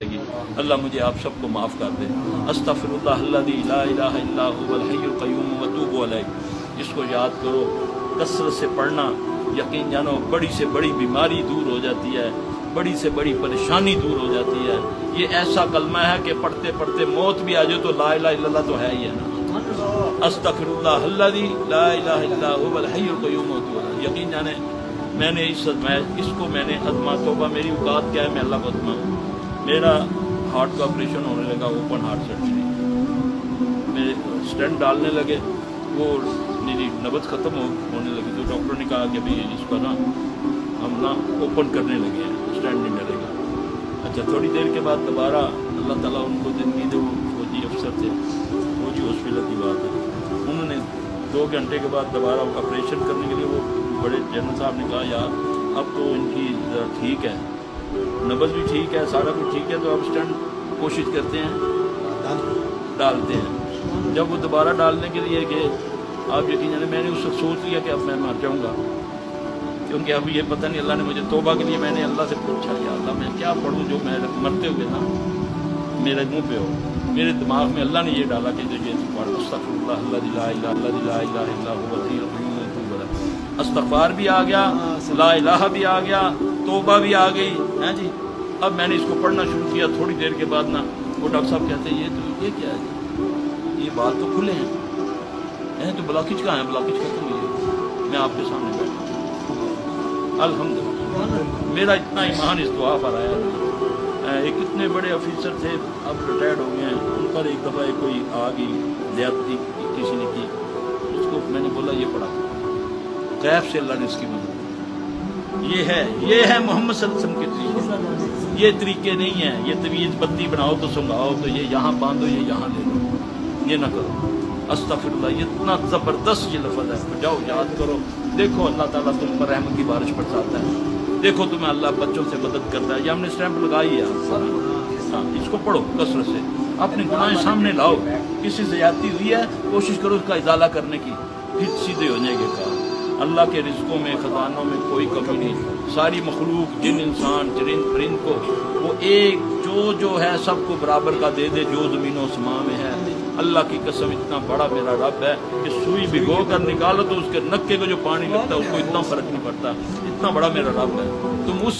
اللہ مجھے آپ سب کو معاف کر دے۔ استغفراللہ الذی لا الہ الا هو الحی القیوم واتوب الیہ۔ اس کو یاد کرو، کثرت سے پڑھنا، یقین جانو بڑی سے بڑی بیماری دور ہو جاتی ہے، بڑی سے بڑی پریشانی دور ہو جاتی ہے۔ یہ ایسا کلمہ ہے کہ پڑھتے پڑھتے موت بھی آ جائے تو لا الہ الا اللہ تو ہے ہی ہے نا۔ استغفراللہ الذی لا الہ الا هو الحی القیوم واتوب الیہ۔ یقین جانے میں نے اس کو میں نے عظمہ توبہ، میری اوقات کیا ہے، میں اللہ کو عظمہ ہوں۔ میرا ہارٹ کا آپریشن ہونے لگا، اوپن ہارٹ سرجری، میرے اسٹینٹ ڈالنے لگے، وہ میری نبض ختم ہونے لگی تو ڈاکٹر نے کہا کہ بھئی اس کا نا ہم نا اوپن کرنے لگے ہیں، اسٹینٹ نہیں ڈلے گا۔ اچھا تھوڑی دیر کے بعد دوبارہ اللہ تعالیٰ ان کو زندگی دے، وہ فوجی افسر تھے، فوجی ہاسپٹل کی بات ہے، انہوں نے 2 گھنٹے کے بعد دوبارہ آپریشن کرنے کے لیے، وہ بڑے جنرل صاحب نے کہا یار اب تو ان کی ٹھیک ہے، نبض بھی ٹھیک ہے، سارا کچھ ٹھیک ہے، تو اب اسٹنٹ کوشش کرتے ہیں، ڈالتے ہیں۔ جب وہ دوبارہ ڈالنے کے لیے گئے، آپ یقین جانے میں نے اس وقت سوچ لیا کہ اب میں مر جاؤں گا، کیونکہ اب یہ پتہ نہیں، اللہ نے مجھے توبہ کے لیے میں نے اللہ سے پوچھا یا اللہ میں کیا پڑھوں جو میں مرتے ہوئے نا میرے منہ پہ ہو۔ میرے دماغ میں اللہ نے یہ ڈالا کہ یہ پڑھ استغفراللہ الذی لا الہ الا هو الحی القیوم واتوب الیہ۔ استغفار بھی آ گیا، لا الہ بھی آ گیا، توبہ بھی آ گئی ہیں جی۔ اب میں نے اس کو پڑھنا شروع کیا، تھوڑی دیر کے بعد نا وہ ڈاکٹر صاحب کہتے ہیں یہ کیا ہے جی، یہ بال تو کھلے ہیں تو بلاکج کہاں ہے، بلاکج ختم ہوئی ہے، میں آپ کے سامنے بیٹھا ہوں۔ الحمدللہ میرا اتنا ایمان اس دعا پر آیا نا۔ ایک اتنے بڑے آفیسر تھے، اب ریٹائرڈ ہو گئے ہیں، ان پر ایک دفعہ کوئی آ گئی زیادتی کسی نے کی، اس کو میں نے بولا یہ پڑھا، غیب سے اللہ نے اس کی مدد۔ یہ ہے محمد صلی اللہ علیہ وسلم کے طریقے، یہ طریقے نہیں ہیں یہ طویل بتی بناؤ تو سنگاؤ تو یہ یہاں باندھو یہ یہاں لے لو، یہ نہ کرو۔ استغفراللہ یہ اتنا زبردست یہ لفظ ہے، جاؤ یاد کرو، دیکھو اللہ تعالیٰ تم پر رحمت کی بارش برساتا ہے، دیکھو تمہیں اللہ بچوں سے مدد کرتا ہے۔ یہ ہم نے اسٹیمپ لگائی ہے، ہاں اس کو پڑھو کثرت سے، اپنے گناہ سامنے لاؤ، کسی زیادتی ہوئی ہے کوشش کرو اس کا ازالہ کرنے کی، پھر سیدھے ہو جائے گے کام۔ اللہ کے رزقوں میں خزانوں میں کوئی کمی نہیں، ساری مخلوق جن انسان چرند پرند کو وہ ایک جو ہے سب کو برابر کا دے دے جو زمین و آسمان میں ہے۔ اللہ کی قسم اتنا بڑا میرا رب ہے کہ سوئی بھگو کر نکالو تو اس کے نکے کو جو پانی لگتا ہے اس کو اتنا فرق نہیں پڑتا، اتنا بڑا میرا رب ہے۔ تم اس